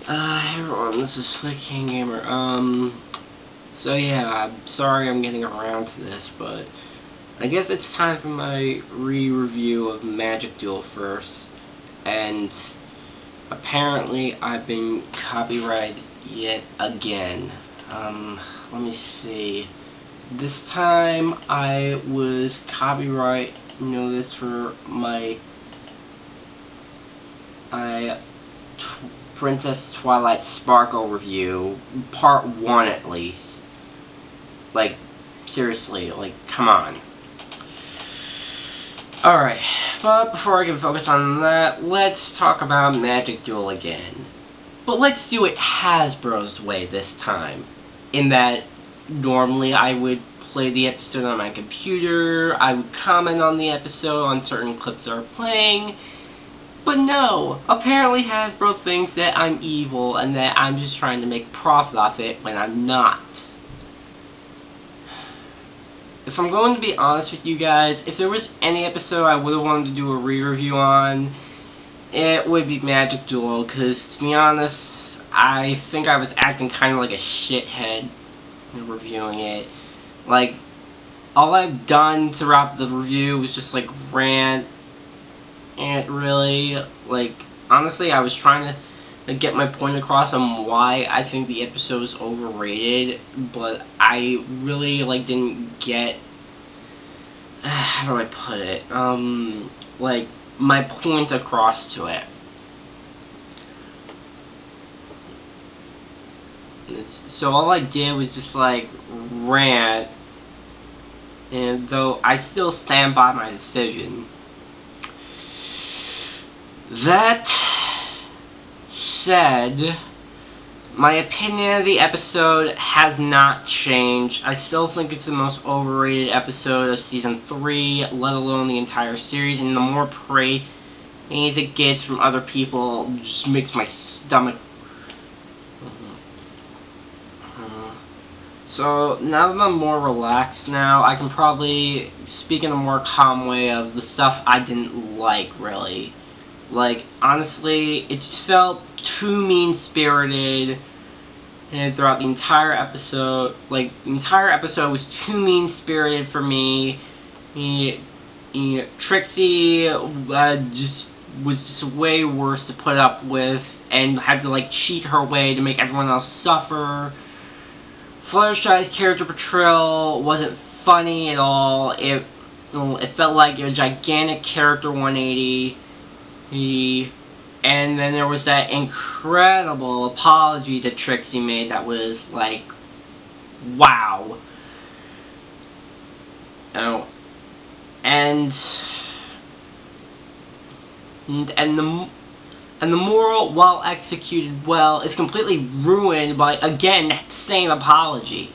Hey everyone, this is Slick King Gamer. So yeah, I'm sorry I'm getting around to this, but I guess it's time for my re-review of Magic Duel first, and apparently I've been copyrighted yet again. Let me see. This time I was copyright noticed for my Princess Twilight Sparkle review, part 1 at least. Like, seriously, like, come on. Alright, but before I can focus on that, let's talk about Magic Duel again. But let's do it Hasbro's way this time. In that, normally I would play the episode on my computer, I would comment on the episode on certain clips that are playing. But no, apparently Hasbro thinks that I'm evil and that I'm just trying to make profit off it when I'm not. If I'm going to be honest with you guys, if there was any episode I would have wanted to do a re-review on, it would be Magic Duel, because to be honest, I think I was acting kind of like a shithead when reviewing it. Like, all I've done throughout the review was just like rant. And really, like, honestly, I was trying to get my point across on why I think the episode is overrated, but I really, like, didn't get, how do I put it, like, my point across to it. So all I did was just, like, rant, and though I still stand by my decision. That said, my opinion of the episode has not changed. I still think it's the most overrated episode of Season 3, let alone the entire series, and the more praise it gets from other people just makes my stomach... So, now that I'm more relaxed now, I can probably speak in a more calm way of the stuff I didn't like, really. Like, honestly, it just felt too mean-spirited, and throughout the entire episode, like, the entire episode was too mean-spirited for me. Trixie was just way worse to put up with, and had to, like, cheat her way to make everyone else suffer. Fluttershy's character portrayal wasn't funny at all. It felt like a gigantic character 180. And then there was that incredible apology that Trixie made that was like, wow. Oh, and the moral, while executed well, is completely ruined by, again, that same apology.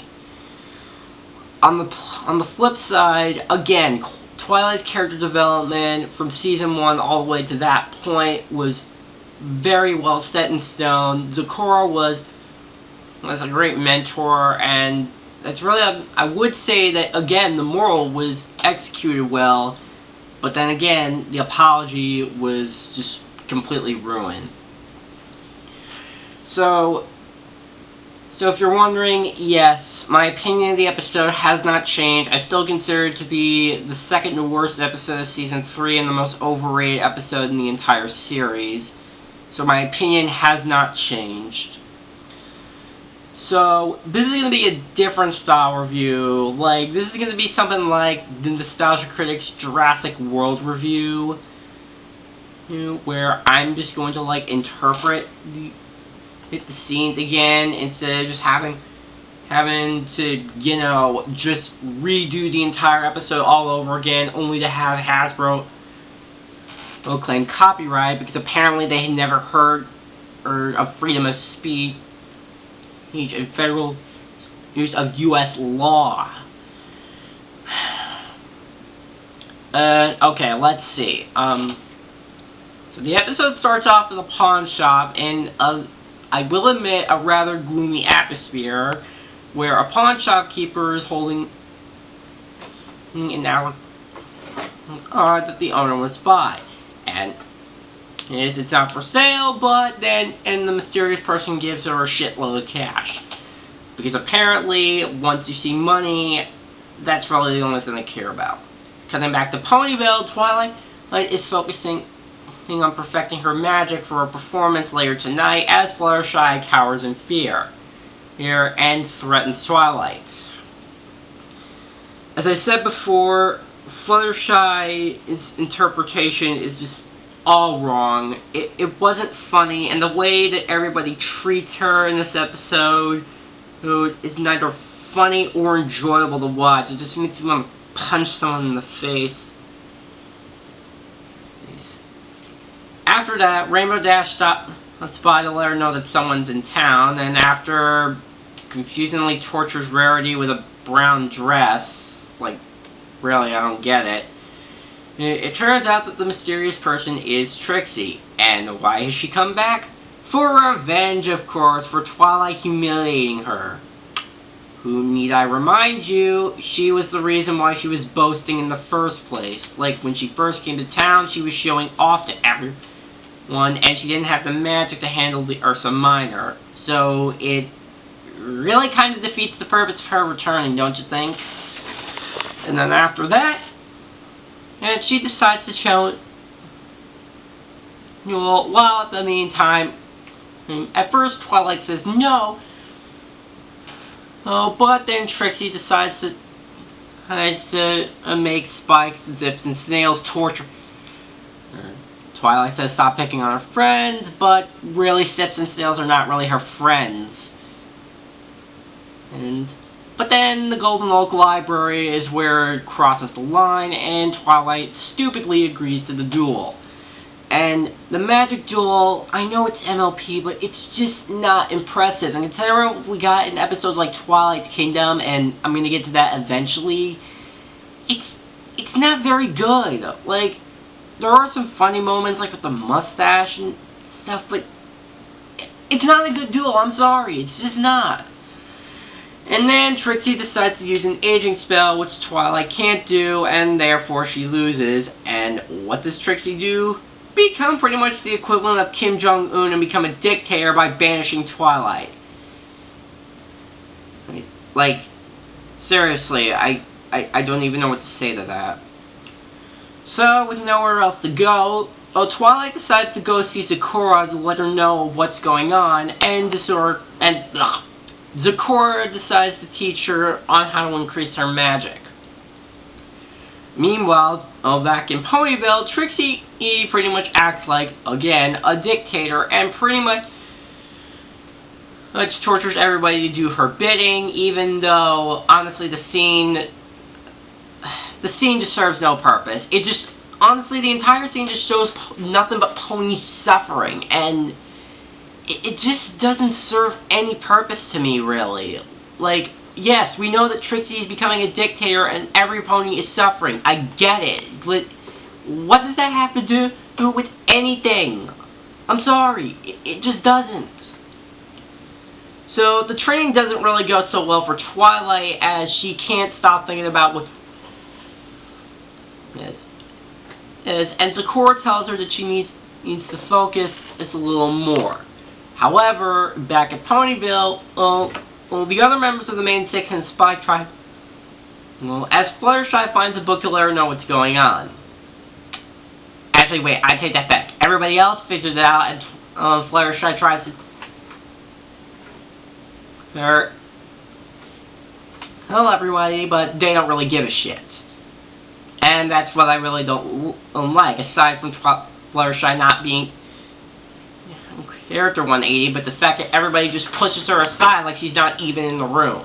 On the flip side, again, Twilight's character development from Season 1 all the way to that point was very well set in stone. Zecora was a great mentor, and that's really, I would say that, again, the moral was executed well, but then again, the apology was just completely ruined. So if you're wondering, yes, my opinion of the episode has not changed. I still consider it to be the second worst episode of Season 3 and the most overrated episode in the entire series. So my opinion has not changed. So this is going to be a different style review. Like, this is going to be something like the Nostalgia Critics Jurassic World review, where I'm just going to, like, interpret the scenes again instead of just having to, just redo the entire episode all over again, only to have Hasbro claim copyright, because apparently they had never heard of freedom of speech and federal use of U.S. law. Okay, let's see. So the episode starts off in a pawn shop, and I will admit, a rather gloomy atmosphere, where a pawn shopkeeper is holding an hour that the owner must buy. And It's not for sale, but and the mysterious person gives her a shitload of cash. Because apparently, once you see money, that's really the only thing they care about. Cutting back to Ponyville, Twilight is focusing on perfecting her magic for a performance later tonight as Fluttershy cowers in fear here and threatens Twilight. As I said before, Fluttershy's interpretation is just all wrong. It wasn't funny, and the way that everybody treats her in this episode is neither funny or enjoyable to watch. It just makes you want to punch someone in the face. After that, Rainbow Dash stops by to let her know that someone's in town, and after confusingly tortures Rarity with a brown dress, like, really, I don't get it. It turns out that the mysterious person is Trixie. And why has she come back? For revenge, of course, for Twilight humiliating her. Who, need I remind you, she was the reason why she was boasting in the first place. Like, when she first came to town, she was showing off to everyone, and she didn't have the magic to handle the Ursa Minor. So, it really kind of defeats the purpose of her returning, don't you think? And then after that, and she decides to show it. Well, in the meantime, at first Twilight says no, but then Trixie decides to make spikes, zips, and snails torture. Twilight says stop picking on her friends, but really zips and snails are not really her friends. But then the Golden Oak Library is where it crosses the line, and Twilight stupidly agrees to the duel. And the magic duel, I know it's MLP, but it's just not impressive. And considering what we got in episodes like Twilight's Kingdom, and I'm going to get to that eventually, it's not very good. Like, there are some funny moments, like with the mustache and stuff, but it's not a good duel, I'm sorry, it's just not. And then Trixie decides to use an aging spell, which Twilight can't do, and therefore she loses. And what does Trixie do? Become pretty much the equivalent of Kim Jong-un and become a dictator by banishing Twilight. Like, seriously, I don't even know what to say to that. So, with nowhere else to go, Twilight decides to go see Zecora to let her know what's going on, and Zecora decides to teach her on how to increase her magic. Meanwhile, back in Ponyville, Trixie pretty much acts like, again, a dictator, and pretty much tortures everybody to do her bidding, even though, honestly, the scene just serves no purpose. It just, honestly, the entire scene just shows nothing but Pony suffering, and it just doesn't serve any purpose to me, really. Like, yes, we know that Trixie is becoming a dictator and every pony is suffering. I get it, but what does that have to do with anything? I'm sorry, it just doesn't. So, the training doesn't really go so well for Twilight, as she can't stop thinking about what... And Zecora tells her that she needs to focus just a little more. However, back at Ponyville, the other members of the main six and Spy try... as Fluttershy finds a book to let her know what's going on. Actually, wait, I take that back. Everybody else figures it out, and Fluttershy tries to... Hello, everybody, but they don't really give a shit. And that's what I really don't like, aside from Fluttershy not being character 180, but the fact that everybody just pushes her aside like she's not even in the room.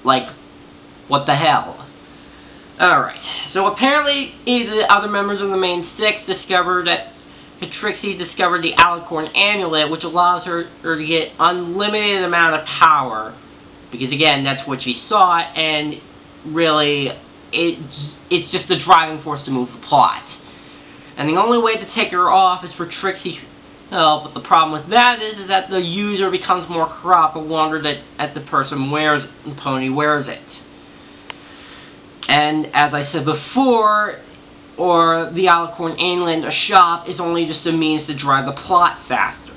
Like, what the hell? Alright, so apparently the other members of the main six discovered that Trixie discovered the Alicorn Amulet, which allows her to get unlimited amount of power. Because again, that's what she sought, and really, it's just the driving force to move the plot. And the only way to take her off is for Trixie. But the problem with that is that the user becomes more corrupt the longer that the person wears it, the pony wears it. And as I said before, or the alicorn amulet in the shop is only just a means to drive the plot faster.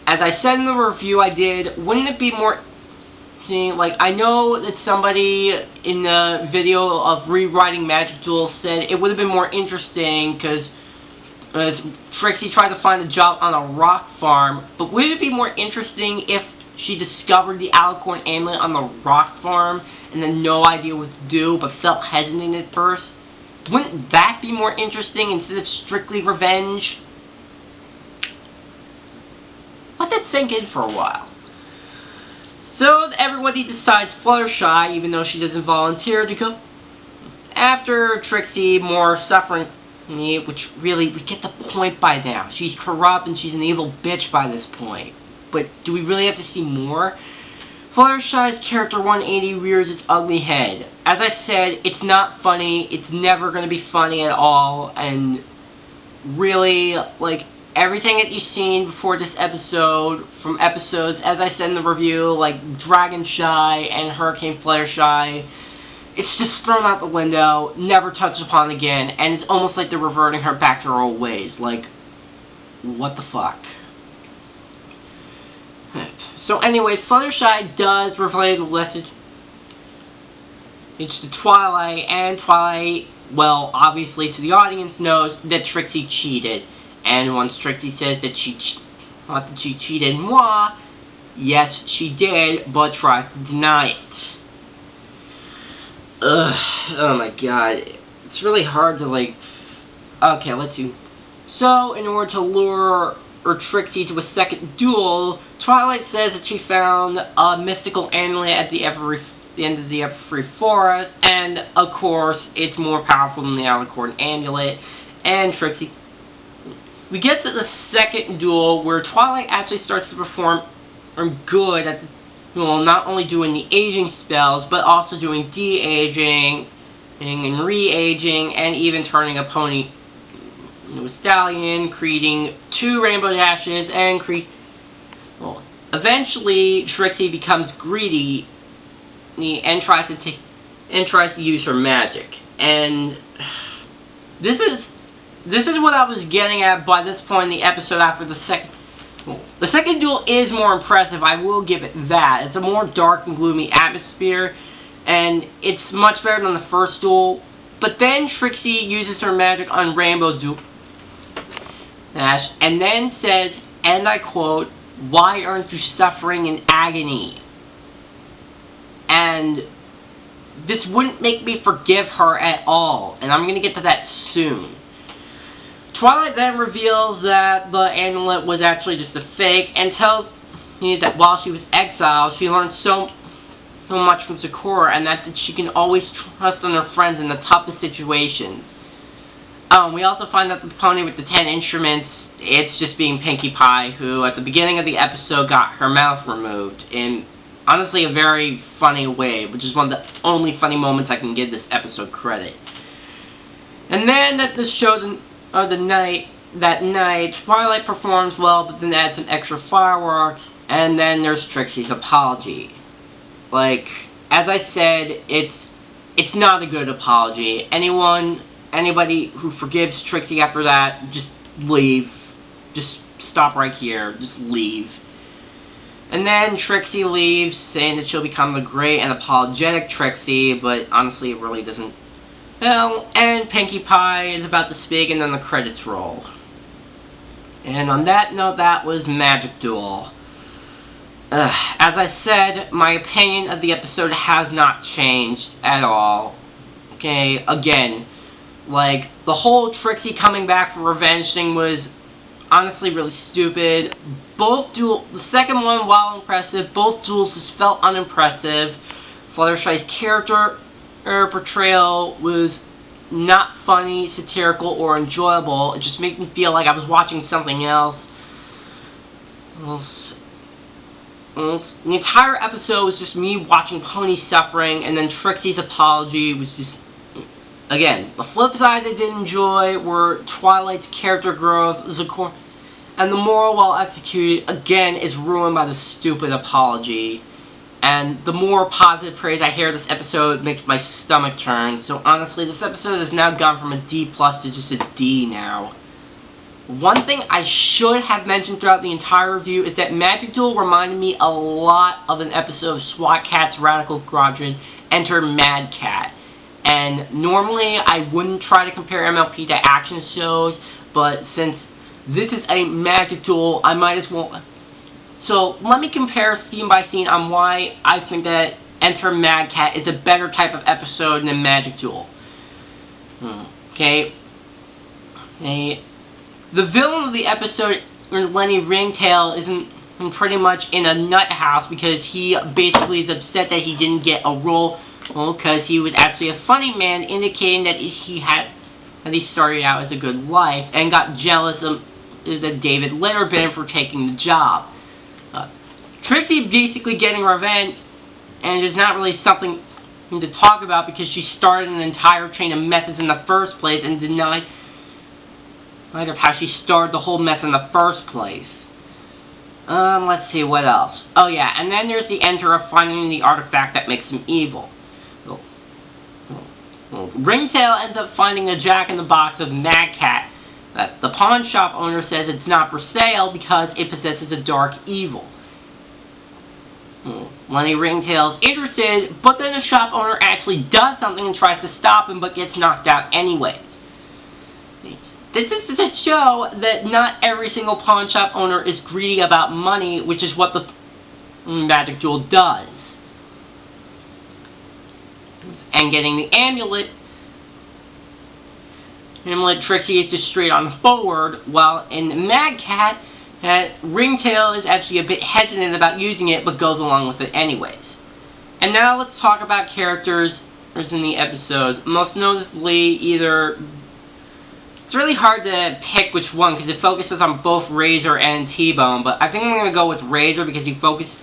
As I said in the review I did, wouldn't it be more interesting, like, I know that somebody in the video of rewriting Magic Duel said it would have been more interesting because Trixie tried to find a job on a rock farm, but would it be more interesting if she discovered the alicorn amulet on the rock farm and then no idea what to do but felt hesitant at first? Wouldn't that be more interesting instead of strictly revenge? Let that sink in for a while. So everybody decides Fluttershy, even though she doesn't volunteer to go after Trixie, more suffering, which really, we get the point by now. She's corrupt and she's an evil bitch by this point. But do we really have to see more? Fluttershy's character 180 rears its ugly head. As I said, it's not funny, it's never going to be funny at all, and really, like, everything that you've seen before this episode, from episodes, as I said in the review, like Dragonshy and Hurricane Fluttershy, it's just thrown out the window, never touched upon again, and it's almost like they're reverting her back to her old ways. Like, what the fuck? So anyway, Fluttershy does relay the message to Twilight, and Twilight, well, obviously to the audience, knows that Trixie cheated. And once Trixie says that she cheated, moi, yes, she did, but tries to deny it. Ugh, oh my god, it's really hard to, like, okay, let's see. So, in order to lure Trixie to a second duel, Twilight says that she found a mystical amulet at the end of the Everfree Forest, and of course, it's more powerful than the alicorn amulet, and Trixie. We get to the second duel where Twilight actually starts to perform good at, well, not only doing the aging spells, but also doing de-aging and re-aging, and even turning a pony into a stallion, creating 2 Rainbow Dashes, and well, eventually Trixie becomes greedy and tries to use her magic. And this is what I was getting at by this point in the episode after the second. Well, the second duel is more impressive, I will give it that. It's a more dark and gloomy atmosphere, and it's much better than the first duel. But then Trixie uses her magic on Rainbow Dash, and then says, and I quote, "Why aren't you suffering in agony?" And this wouldn't make me forgive her at all, and I'm going to get to that soon. Twilight then reveals that the amulet was actually just a fake, and tells me that while she was exiled, she learned so much from Sakura, and that she can always trust on her friends in the toughest situations. We also find out the pony with the 10 instruments, it's just being Pinkie Pie, who at the beginning of the episode got her mouth removed in, honestly, a very funny way, which is one of the only funny moments I can give this episode credit. And then at the shows that night, Twilight performs well, but then adds some extra fireworks, and then there's Trixie's apology. Like, as I said, it's not a good apology. Anybody who forgives Trixie after that, just leave. Just stop right here. Just leave. And then Trixie leaves, saying that she'll become a great and apologetic Trixie, but honestly, it really doesn't. Well, and Pinkie Pie is about to speak, and then the credits roll. And on that note, that was Magic Duel. As I said, my opinion of the episode has not changed at all. Okay, again, like, the whole Trixie coming back for revenge thing was honestly really stupid. The second one, while impressive, both duels just felt unimpressive. Fluttershy's character portrayal was not funny, satirical, or enjoyable. It just made me feel like I was watching something else. The entire episode was just me watching Pony suffering, and then Trixie's apology was just, again, the flip side I didn't enjoy were Twilight's character growth, and the moral, while executed, again, is ruined by the stupid apology. And the more positive praise I hear this episode makes my stomach turn. So honestly, this episode has now gone from a D+ to just a D now. One thing I should have mentioned throughout the entire review is that Magic Duel reminded me a lot of an episode of SWAT Kats Radical Quadrant, Enter Mad Cat. And normally I wouldn't try to compare MLP to action shows, but since this is a Magic Duel, I might as well. So let me compare scene by scene on why I think that Enter Mad Cat is a better type of episode than Magic Duel. Okay. The villain of the episode, Lenny Ringtail, isn't pretty much in a nut house because he basically is upset that he didn't get a role because he was actually a funny man, indicating that he started out as a good life and got jealous of David Letterman for taking the job. Trixie basically getting revenge, and it's not really something to talk about because she started an entire chain of messes in the first place and denied of how she started the whole mess in the first place. Let's see, what else? Oh yeah, and then there's the Enterer finding the artifact that makes him evil. Ringtail ends up finding a jack-in-the-box of Mad Cat that the pawn shop owner says it's not for sale because it possesses a dark evil. Lenny Ringtail's interested, but then the shop owner actually does something and tries to stop him but gets knocked out anyways. This is to show that not every single pawn shop owner is greedy about money, which is what the Magic Duel does. And getting the amulet Trixie is just straight on forward, while in Mad Cat, Ringtail is actually a bit hesitant about using it, but goes along with it anyways. And now let's talk about characters in the episode. Most notably, it's really hard to pick which one because it focuses on both Razor and T-Bone, but I think I'm going to go with Razor because he focuses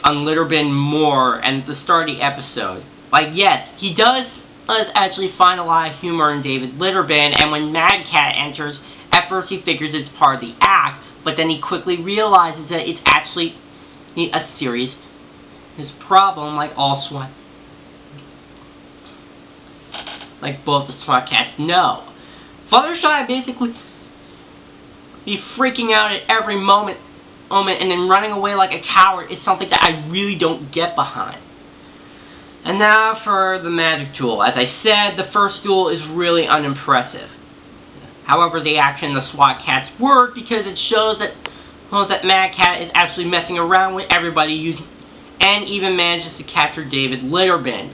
on Litterbin more and at the start of the episode. Like, yes, he does actually find a lot of humor in David Litterbin, and when Mad Cat enters, at first he figures it's part of the act, but then he quickly realizes that it's actually a serious problem, like both the SWAT Kats know. Fluttershy basically be freaking out at every moment and then running away like a coward is something that I really don't get behind. And now for the Magic Duel. As I said, the first duel is really unimpressive. However, the action in the SWAT Kats work because it shows that Mad Cat is actually messing around with everybody and even manages to capture David Litterbin,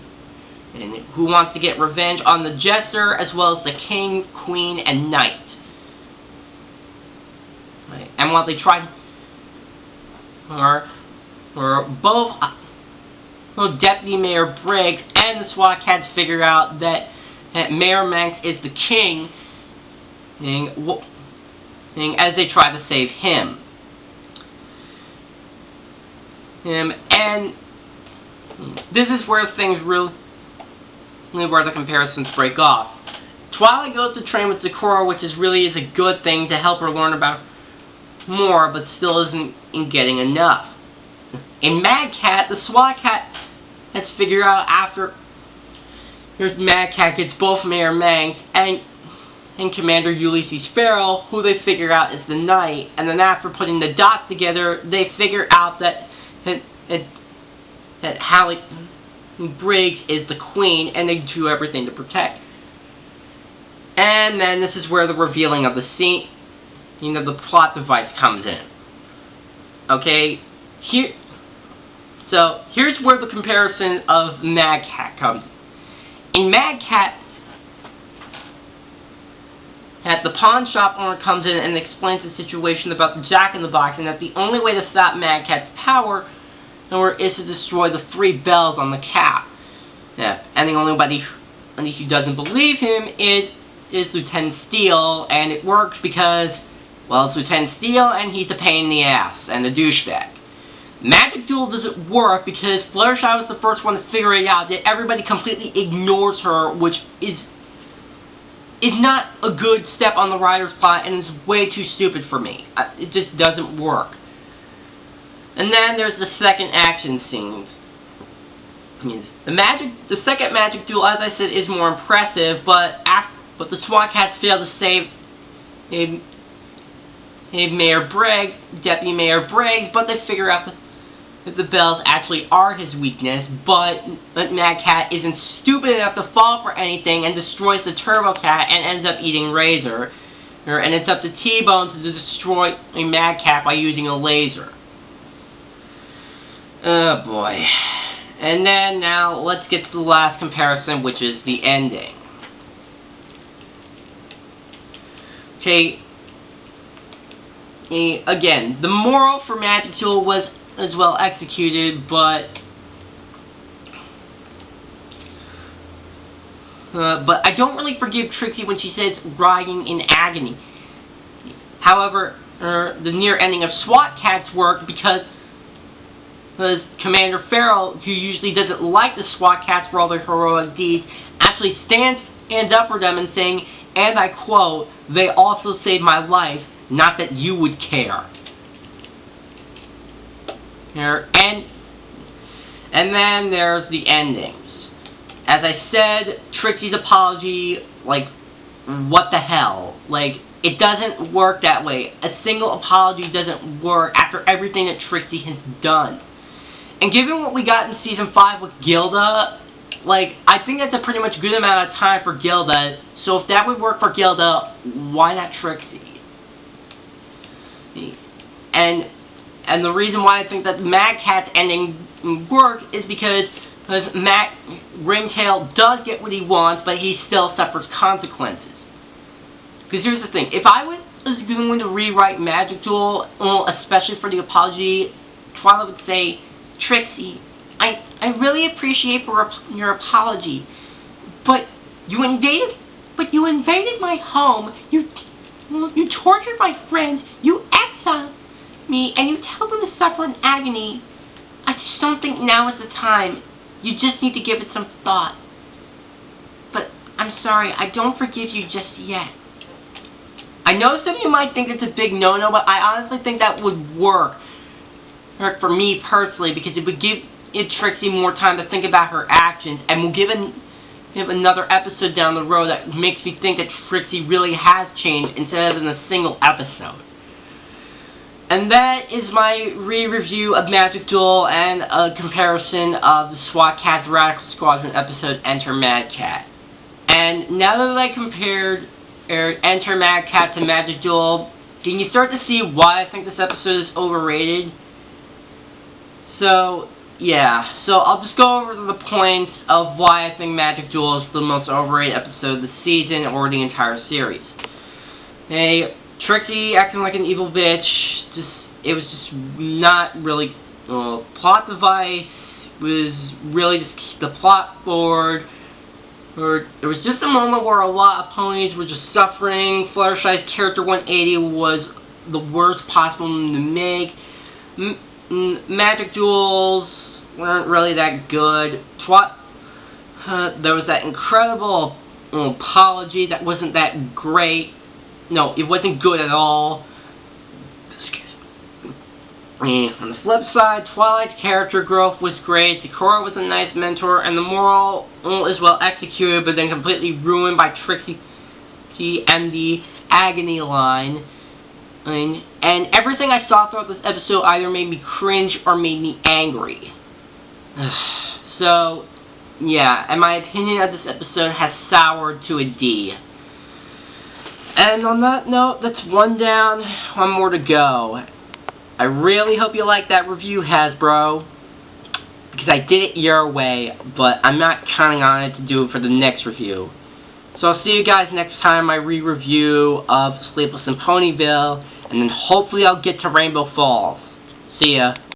who wants to get revenge on the Jester as well as the King, Queen, and Knight. And while they try both Deputy Mayor Briggs and the SWAT Kats figure out that Mayor Manx is the king, as they try to save him. And this is where things where the comparisons break off. Twilight goes to train with Sakura, which is a good thing to help her learn about more, but still isn't getting enough. In Mad Cat, the SWAT Cat has figured out after Mad Cat gets both Mayor Manx and Commander Ulysses Farrell, who they figure out is the Knight, and then after putting the dots together, they figure out that Hallie Briggs is the Queen, and they do everything to protect. And then this is where the revealing of the scene, the plot device comes in. Okay, here's where the comparison of Mad Cat comes. In Mad Cat, the pawn shop owner comes in and explains the situation about the Jack-in-the-Box, and that the only way to stop Mad Cat's power is to destroy the 3 bells on the cap. And the only body who doesn't believe him is Lieutenant Steele, and it works because, well, it's Lieutenant Steele, and he's a pain in the ass, and a douchebag. Magic Duel doesn't work because Fluttershy was the first one to figure it out, that everybody completely ignores her, which is not a good step on the writer's part, and is way too stupid for me. It just doesn't work. And then there's the second action scenes. The second magic duel, as I said, is more impressive, but the SWAT cats fail to save Mayor Briggs, Deputy Mayor Briggs, but they figure out that the bells actually are his weakness, but Mad Cat isn't stupid enough to fall for anything and destroys the Turbo Cat and ends up eating Razor. And it's up to T-Bone to destroy a Mad Cat by using a laser. Oh boy. And then now let's get to the last comparison, which is the ending. Okay. Again, the moral for Magic Duel was as well executed, but I don't really forgive Trixie when she says "riding in agony." However, the near ending of SWAT Cats worked because Commander Farrell, who usually doesn't like the SWAT Cats for all their heroic deeds, actually stands up for them and saying, as I quote, "They also saved my life, not that you would care." And then there's the endings. As I said, Trixie's apology, like, what the hell? Like, it doesn't work that way. A single apology doesn't work after everything that Trixie has done. And given what we got in Season 5 with Gilda, like, I think that's a pretty much good amount of time for Gilda. So if that would work for Gilda, why not Trixie? And the reason why I think that Mad Cat's ending worked is because Ringtail does get what he wants, but he still suffers consequences. Because here's the thing, if I was going to rewrite Magic Duel, especially for the apology, Twilight would say, "Trixie, I really appreciate your apology, but you invaded my home, you tortured my friends, you exiled me, and you tell them to suffer in agony. I just don't think now is the time. You just need to give it some thought. But I'm sorry, I don't forgive you just yet." I know some of you might think it's a big no-no, but I honestly think that would work for me personally, because it would give Trixie more time to think about her actions, and will give another episode down the road that makes me think that Trixie really has changed instead of in a single episode. And that is my re-review of Magic Duel and a comparison of the SWAT Cats Radical Squadron episode Enter Mad Cat. And now that I compared Enter Mad Cat to Magic Duel, can you start to see why I think this episode is overrated? So, yeah. So I'll just go over the points of why I think Magic Duel is the most overrated episode of the season or the entire series. Hey, Trixie acting like an evil bitch. It was just not really plot device. Was really just keep the plot forward. Or there was just a moment where a lot of ponies were just suffering. Fluttershy's character 180 was the worst possible to make. Magic Duels weren't really that good. There was that incredible apology that wasn't that great. No, it wasn't good at all. And on the flip side, Twilight's character growth was great, Sakura was a nice mentor, and the moral is well executed, but then completely ruined by Trixie and the agony line. And everything I saw throughout this episode either made me cringe or made me angry. So, yeah, and my opinion of this episode has soured to a D. And on that note, that's one down, one more to go. I really hope you like that review, Hasbro, because I did it your way, but I'm not counting on it to do it for the next review. So I'll see you guys next time I re-review of Sleepless in Ponyville, and then hopefully I'll get to Rainbow Falls. See ya.